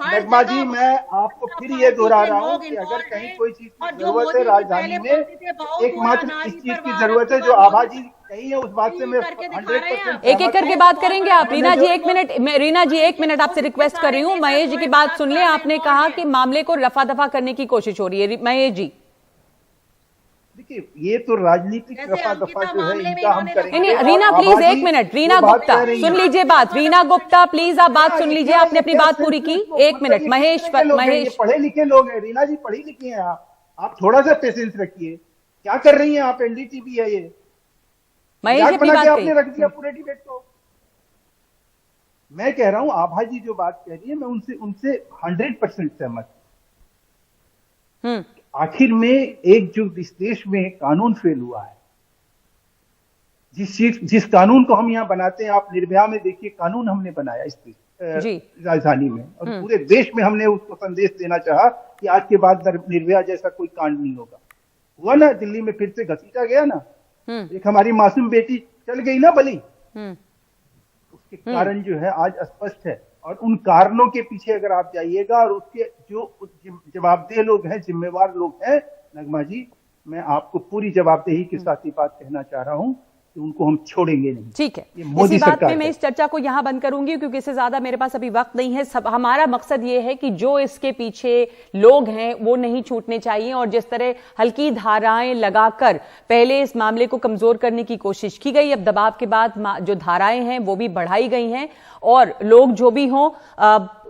G: नगमा जी, मैं आपको फिर ये दोहरा रहा हूँ कि अगर कहीं कोई चीज की जरूरत है राजधानी में, एकमात्र इस चीज की जरूरत है जो आभा जी कहीं है, उस बात से मैं 100%
A: एक एक करके बात करेंगे आप। रीना जी एक मिनट, रीना जी एक मिनट आपसे रिक्वेस्ट कर रही हूँ। महेश जी की बात सुन ले। आपने कहा कि मामले को रफा दफा करने की कोशिश हो रही है। महेश जी
G: देखिए, ये तो राजनीतिक रफा दफा जो है इनका हम करेंगे।
A: नहीं, रीना प्लीज एक मिनट। रीना गुप्ता सुन लीजिए बात। रीना गुप्ता प्लीज आप बात सुन लीजिए। आपने अपनी बात पूरी की, एक मिनट। महेश
G: पढ़े लिखे लोग हैं। रीना जी पढ़ी लिखी हैं। आप थोड़ा सा पेशेंस रखिए। क्या कर रही हैं आप? NDTV है ये,
A: महेश जी
G: बना के आपने रख दिया पूरे डिबेट को। मैं कह रहा हूं आभा जी जो बात कह रही है मैं उनसे 100% सहमत हूं। आखिर में एक जो इस देश में कानून फेल हुआ है, जिस कानून को हम यहाँ बनाते हैं, आप निर्भया में देखिए कानून हमने बनाया इस राजधानी में, और पूरे देश में हमने उसको संदेश देना चाहा कि आज के बाद निर्भया जैसा कोई कांड नहीं होगा। हुआ ना, दिल्ली में फिर से घसीटा गया ना, एक हमारी मासूम बेटी चल गई ना बलि। उसके कारण जो है आज स्पष्ट है, और उन कारणों के पीछे अगर आप जाइएगा और उसके जो जवाबदेह लोग हैं, जिम्मेवार लोग हैं, नगमा जी, मैं आपको पूरी जवाबदेही के साथ ही बात कहना चाह रहा हूं कि उनको हम छोड़ेंगे नहीं।
A: ठीक है, इसी बात पे मैं इस चर्चा को यहां बंद करूंगी क्योंकि इससे ज्यादा मेरे पास अभी वक्त नहीं है। सब हमारा मकसद ये है कि जो इसके पीछे लोग हैं वो नहीं छूटने चाहिए, और जिस तरह हल्की धाराएं लगाकर पहले इस मामले को कमजोर करने की कोशिश की गई, अब दबाव के बाद जो धाराएं हैं वो भी बढ़ाई गई हैं, और लोग जो भी हों,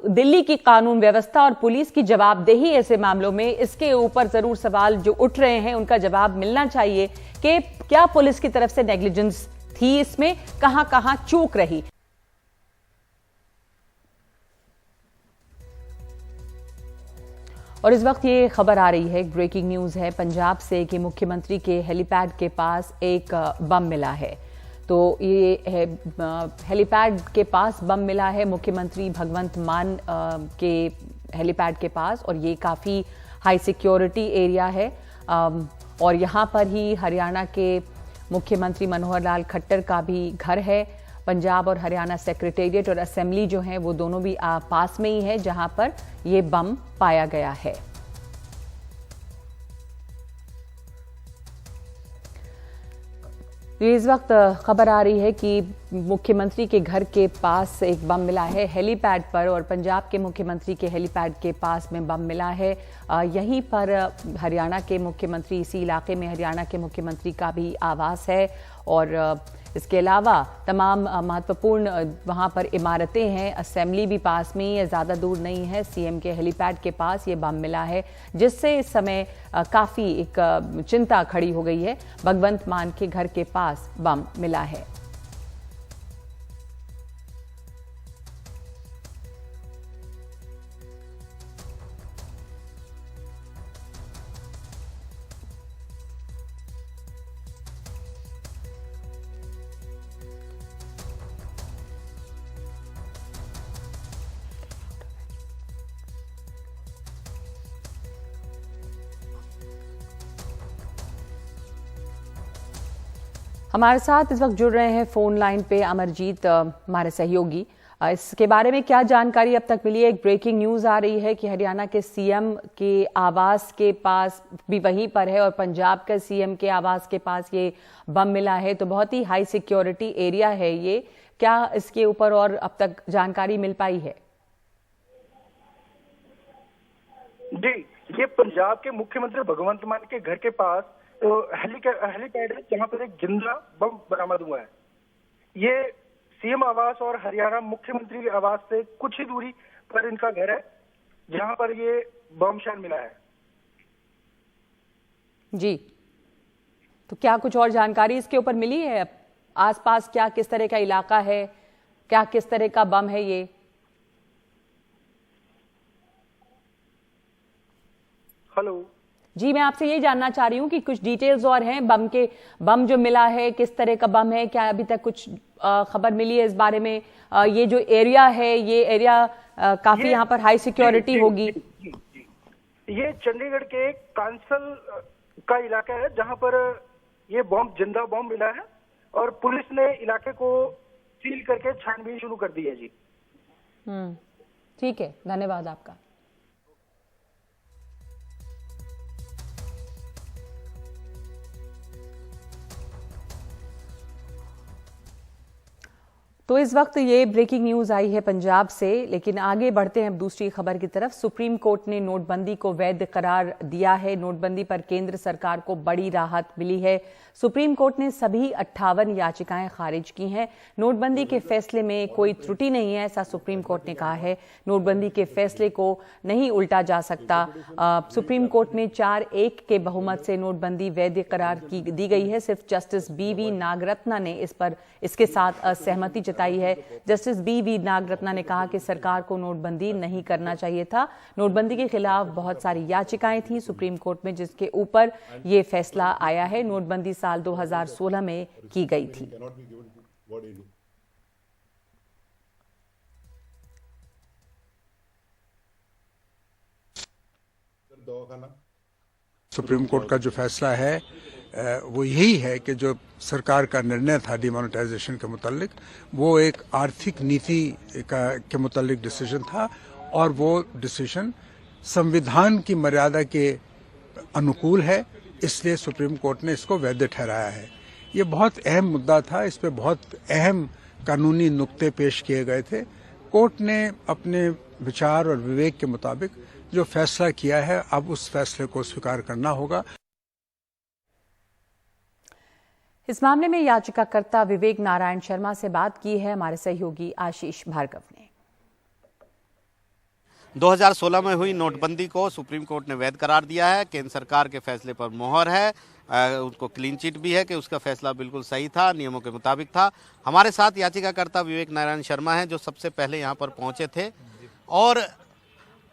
A: दिल्ली की कानून व्यवस्था और पुलिस की जवाबदेही ऐसे मामलों में, इसके ऊपर जरूर सवाल जो उठ रहे हैं उनका जवाब मिलना चाहिए कि क्या पुलिस की तरफ से नेग्लिजेंस थी, इसमें कहां कहां चूक रही। और इस वक्त ये खबर आ रही है, ब्रेकिंग न्यूज है पंजाब से, कि मुख्यमंत्री के हेलीपैड के पास एक बम मिला है। तो ये है हेलीपैड के पास बम मिला है मुख्यमंत्री भगवंत मान के हेलीपैड के पास, और ये काफ़ी हाई सिक्योरिटी एरिया है, और यहाँ पर ही हरियाणा के मुख्यमंत्री मनोहर लाल खट्टर का भी घर है। पंजाब और हरियाणा सेक्रेटेरिएट और असेंबली जो है वो दोनों भी पास में ही है जहाँ पर ये बम पाया गया है। इस वक्त खबर आ रही है कि मुख्यमंत्री के घर के पास एक बम मिला है हेलीपैड पर, और पंजाब के मुख्यमंत्री के हेलीपैड के पास में बम मिला है। यहीं पर हरियाणा के मुख्यमंत्री, इसी इलाके में हरियाणा के मुख्यमंत्री का भी आवास है, और इसके अलावा तमाम महत्वपूर्ण वहाँ पर इमारतें हैं। असेंबली भी पास में ही है, ज़्यादा दूर नहीं है। सीएम के हेलीपैड के पास ये बम मिला है, जिससे इस समय काफ़ी एक चिंता खड़ी हो गई है। भगवंत मान के घर के पास बम मिला है। हमारे साथ इस वक्त जुड़ रहे हैं फोन लाइन पे अमरजीत, हमारे सहयोगी। इसके बारे में क्या जानकारी अब तक मिली है? एक ब्रेकिंग न्यूज आ रही है कि हरियाणा के सीएम के आवास के पास भी वहीं पर है और पंजाब के सीएम के आवास के पास ये बम मिला है, तो बहुत ही हाई सिक्योरिटी एरिया है ये। क्या इसके ऊपर और अब तक जानकारी मिल पाई है?
I: जी, ये पंजाब के मुख्यमंत्री भगवंत मान के घर के पास हेलीपैड है जहां पर एक जिंदा बम बरामद हुआ है। ये सीएम आवास और हरियाणा मुख्यमंत्री आवास से कुछ ही दूरी पर इनका घर है जहां पर ये बम शैल मिला है।
A: जी, तो क्या कुछ और जानकारी इसके ऊपर मिली है? आसपास क्या किस तरह का इलाका है, क्या किस तरह का बम है ये?
I: हेलो
A: जी, मैं आपसे ये जानना चाह रही हूँ कि कुछ डिटेल्स और हैं बम जो मिला है, किस तरह का बम है, क्या अभी तक कुछ खबर मिली है इस बारे में? ये जो एरिया है, ये एरिया काफी यहाँ पर हाई सिक्योरिटी होगी।
I: ये चंडीगढ़ के कांसल का इलाका है जहां पर ये जिंदा बम मिला है और पुलिस ने इलाके को सील करके छानबीन शुरू कर दी है। जी
A: ठीक है, धन्यवाद आपका। तो इस वक्त ये ब्रेकिंग न्यूज आई है पंजाब से, लेकिन आगे बढ़ते हैं अब दूसरी खबर की तरफ। सुप्रीम कोर्ट ने नोटबंदी को वैध करार दिया है। नोटबंदी पर केंद्र सरकार को बड़ी राहत मिली है। सुप्रीम कोर्ट ने सभी 58 याचिकाएं खारिज की हैं। नोटबंदी के फैसले में कोई त्रुटि नहीं है, ऐसा सुप्रीम कोर्ट ने कहा है। नोटबंदी के फैसले को नहीं उल्टा जा सकता। सुप्रीम कोर्ट में 4-1 के बहुमत से नोटबंदी वैध करार दी गई है। सिर्फ जस्टिस BV नागरत्ना ने इसके साथ असहमति जताई है। जस्टिस BV नागरत्ना ने कहा कि सरकार को नोटबंदी नहीं करना चाहिए था। नोटबंदी के खिलाफ बहुत सारी याचिकाएं थी सुप्रीम कोर्ट में, जिसके ऊपर ये फैसला आया है। नोटबंदी साल 2016 में की गई थी।
J: सुप्रीम कोर्ट का जो फैसला है वो यही है कि जो सरकार का निर्णय था डिमोनेटाइजेशन के मुतालिक, वो एक आर्थिक नीति के मुतालिक डिसीजन था और वो डिसीजन संविधान की मर्यादा के अनुकूल है, इसलिए सुप्रीम कोर्ट ने इसको वैध ठहराया है। ये बहुत अहम मुद्दा था, इस पे बहुत अहम कानूनी नुक्ते पेश किए गए थे। कोर्ट ने अपने विचार और विवेक के मुताबिक जो फैसला किया है, अब उस फैसले को स्वीकार करना होगा।
A: इस मामले में याचिकाकर्ता विवेक नारायण शर्मा से बात की है हमारे सहयोगी आशीष भार्गव ने।
K: 2016 में हुई नोटबंदी को सुप्रीम कोर्ट ने वैध करार दिया है। केंद्र सरकार के फैसले पर मोहर है, उनको क्लीन चिट भी है कि उसका फैसला बिल्कुल सही था, नियमों के मुताबिक था। हमारे साथ याचिकाकर्ता विवेक नारायण शर्मा हैं जो सबसे पहले यहाँ पर पहुंचे थे। और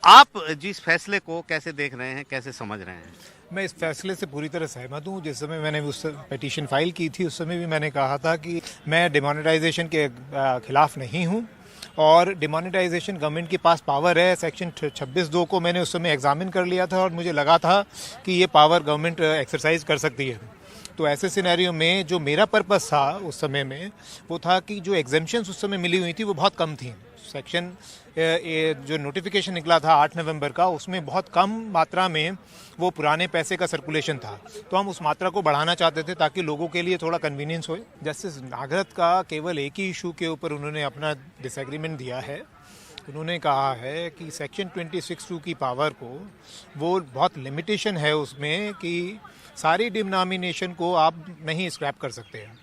K: आप जिस फैसले को कैसे देख रहे हैं, कैसे समझ रहे हैं?
L: मैं इस फैसले से पूरी तरह सहमत हूँ। जिस समय मैंने उस पिटीशन फाइल की थी उस समय भी मैंने कहा था कि मैं डिमोनेटाइजेशन के खिलाफ नहीं हूँ और डिमोनेटाइजेशन गवर्नमेंट के पास पावर है। सेक्शन 26(2) को मैंने उस समय एग्जामिन कर लिया था और मुझे लगा था कि ये पावर गवर्नमेंट एक्सरसाइज कर सकती है। तो ऐसे सिनेरियो में जो मेरा पर्पस था उस समय में वो था कि जो एग्जेम्पशंस उस समय मिली हुई थी वो बहुत कम थी। सेक्शन जो नोटिफिकेशन निकला था 8 नवंबर का, उसमें बहुत कम मात्रा में वो पुराने पैसे का सर्कुलेशन था, तो हम उस मात्रा को बढ़ाना चाहते थे ताकि लोगों के लिए थोड़ा कन्वीनियंस हो। जस्टिस नागरत का केवल एक ही इशू के ऊपर उन्होंने अपना डिसएग्रीमेंट दिया है। उन्होंने कहा है कि सेक्शन 26(2) की पावर को वो बहुत लिमिटेशन है उसमें कि सारी डिनोमिनेशन को आप नहीं स्क्रैप कर सकते हैं।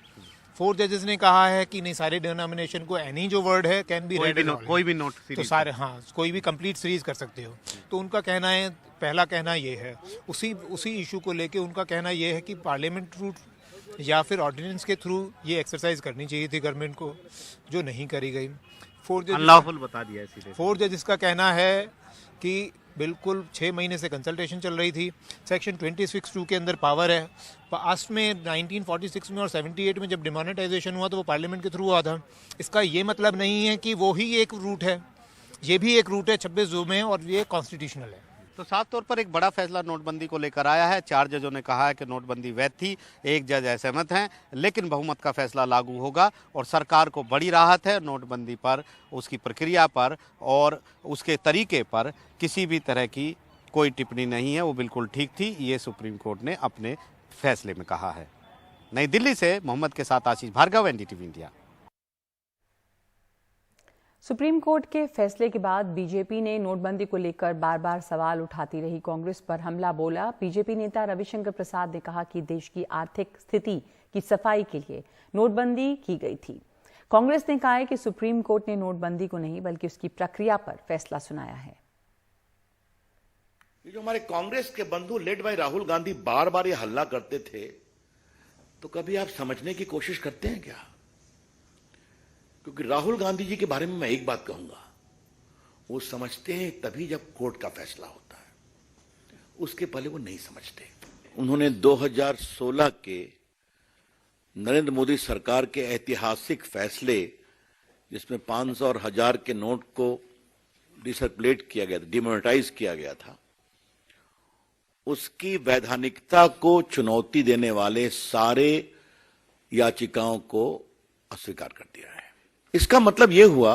L: 4 जजेस ने कहा है कि नहीं, सारे डिनोमिनेशन को एनी जो वर्ड है कैन बी रेड,
K: कोई भी नोट
L: तो सारे, हाँ, कोई भी कंप्लीट सीरीज कर सकते हो। तो उनका कहना है, पहला कहना ये है। उसी इशू को लेके उनका कहना ये है कि पार्लियामेंट रूट या फिर ऑर्डिनेंस के थ्रू ये एक्सरसाइज करनी चाहिए थी गवर्नमेंट को, जो नहीं करी गई। 4 जजेस का कहना है कि बिल्कुल 6 महीने से कंसल्टेशन चल रही थी। सेक्शन 26(2) के अंदर पावर है। पास्ट में 1946 में और 78 में जब डिमोनेटाइजेशन हुआ तो वो पार्लियामेंट के थ्रू हुआ था। इसका ये मतलब नहीं है कि वो ही एक रूट है, ये भी एक रूट है 26(2) में और ये कॉन्स्टिट्यूशनल है।
K: तो साफ तौर पर एक बड़ा फैसला नोटबंदी को लेकर आया है। 4 जजों ने कहा है कि नोटबंदी वैध थी, 1 जज असहमत हैं, लेकिन बहुमत का फैसला लागू होगा और सरकार को बड़ी राहत है। नोटबंदी पर, उसकी प्रक्रिया पर और उसके तरीके पर किसी भी तरह की कोई टिप्पणी नहीं है, वो बिल्कुल ठीक थी, ये सुप्रीम कोर्ट ने अपने फैसले में कहा है। नई दिल्ली से मोहम्मद के साथ Ashish Bhargav, NDTV India.
A: Supreme court के फैसले के बाद बीजेपी ने नोटबंदी को लेकर बार बार सवाल उठाती रही कांग्रेस पर हमला बोला। बीजेपी नेता रविशंकर प्रसाद ने कहा कि देश की आर्थिक स्थिति की सफाई के लिए नोटबंदी की गई थी। कांग्रेस ने कहा है कि सुप्रीम कोर्ट ने नोटबंदी को नहीं बल्कि उसकी प्रक्रिया पर फैसला सुनाया है।
M: ये जो हमारे कांग्रेस के बंधु लेड बाय राहुल गांधी बार बार ये हल्ला करते थे, तो कभी आप समझने की कोशिश करते हैं क्या? क्योंकि राहुल गांधी जी के बारे में मैं एक बात कहूंगा, वो समझते हैं तभी जब कोर्ट का फैसला होता है, उसके पहले वो नहीं समझते। उन्होंने 2016 के नरेंद्र मोदी सरकार के ऐतिहासिक फैसले, जिसमें 500 और 1000 के नोट को डिसर्कुलेट किया गया था, डिमोनेटाइज किया गया था, उसकी वैधानिकता को चुनौती देने वाले सारे याचिकाओं को अस्वीकार कर दिया है। इसका मतलब यह हुआ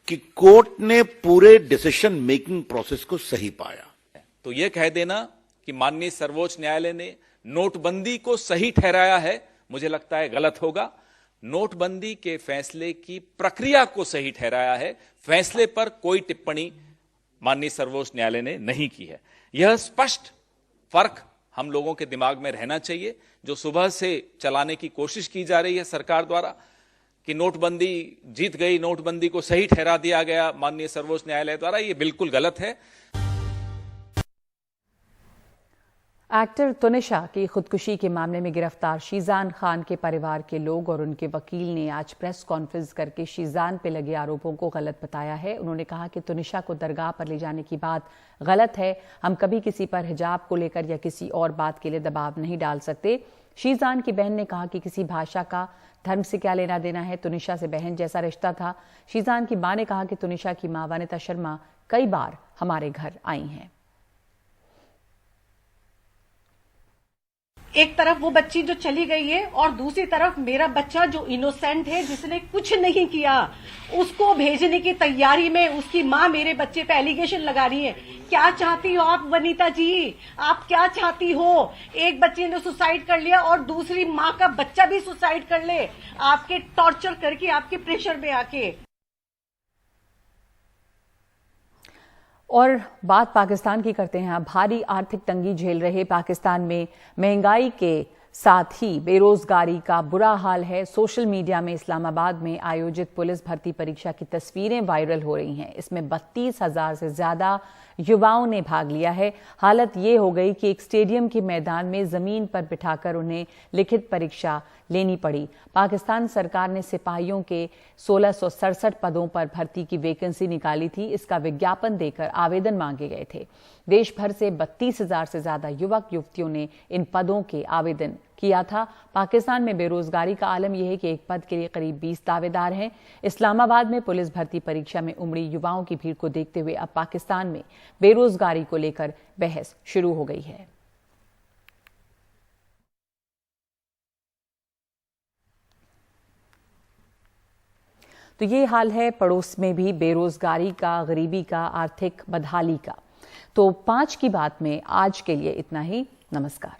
M: कि कोर्ट ने पूरे डिसीजन मेकिंग प्रोसेस को सही पाया।
N: तो यह कह देना कि माननीय सर्वोच्च न्यायालय ने नोटबंदी को सही ठहराया है, मुझे लगता है गलत होगा। नोटबंदी के फैसले की प्रक्रिया को सही ठहराया है, फैसले पर कोई टिप्पणी माननीय सर्वोच्च न्यायालय ने नहीं की है। यह स्पष्ट फर्क हम लोगों के दिमाग में रहना चाहिए। जो सुबह से चलाने की कोशिश की जा रही है सरकार द्वारा कि नोटबंदी जीत गई, नोटबंदी को सही ठहरा दिया गया माननीय सर्वोच्च न्यायालय द्वारा, यह बिल्कुल गलत है।
A: एक्टर तुनिशा की खुदकुशी के मामले में गिरफ्तार शीजान खान के परिवार के लोग और उनके वकील ने आज प्रेस कॉन्फ्रेंस करके शीजान पर लगे आरोपों को गलत बताया है। उन्होंने कहा कि तुनिशा को दरगाह पर ले जाने की बात गलत है। हम कभी किसी पर हिजाब को लेकर या किसी और बात के लिए दबाव नहीं डाल सकते। शीजान की बहन ने कहा कि किसी भाषा का धर्म से क्या लेना देना है, तुनिशा से बहन जैसा रिश्ता था। शीजान की मां ने कहा कि तुनिशा की मां वनिता शर्मा कई बार हमारे घर आई हैं।
O: एक तरफ वो बच्ची जो चली गई है और दूसरी तरफ मेरा बच्चा जो इनोसेंट है, जिसने कुछ नहीं किया, उसको भेजने की तैयारी में उसकी माँ मेरे बच्चे पे एलिगेशन लगा रही है। क्या चाहती हो आप वनीता जी? आप क्या चाहती हो? एक बच्चे ने सुसाइड कर लिया और दूसरी माँ का बच्चा भी सुसाइड कर ले, आपके टॉर्चर करके, आपके प्रेशर में आके।
A: और बात पाकिस्तान की करते हैं। भारी आर्थिक तंगी झेल रहे पाकिस्तान में महंगाई के साथ ही बेरोजगारी का बुरा हाल है। सोशल मीडिया में इस्लामाबाद में आयोजित पुलिस भर्ती परीक्षा की तस्वीरें वायरल हो रही हैं। इसमें 32,000 से ज्यादा युवाओं ने भाग लिया है। हालत ये हो गई कि एक स्टेडियम के मैदान में जमीन पर बिठाकर उन्हें लिखित परीक्षा लेनी पड़ी। पाकिस्तान सरकार ने सिपाहियों के 1667 पदों पर भर्ती की वैकेंसी निकाली थी। इसका विज्ञापन देकर आवेदन मांगे गए थे। देश भर से 32,000 से ज्यादा युवक युवतियों ने इन पदों के आवेदन किया था। पाकिस्तान में बेरोजगारी का आलम यह है कि एक पद के लिए करीब 20 दावेदार हैं। इस्लामाबाद में पुलिस भर्ती परीक्षा में उमड़ी युवाओं की भीड़ को देखते हुए अब पाकिस्तान में बेरोजगारी को लेकर बहस शुरू हो गई है। तो ये हाल है पड़ोस में भी बेरोजगारी का, गरीबी का, आर्थिक बदहाली का। तो 5 की बात में आज के लिए इतना ही। नमस्कार।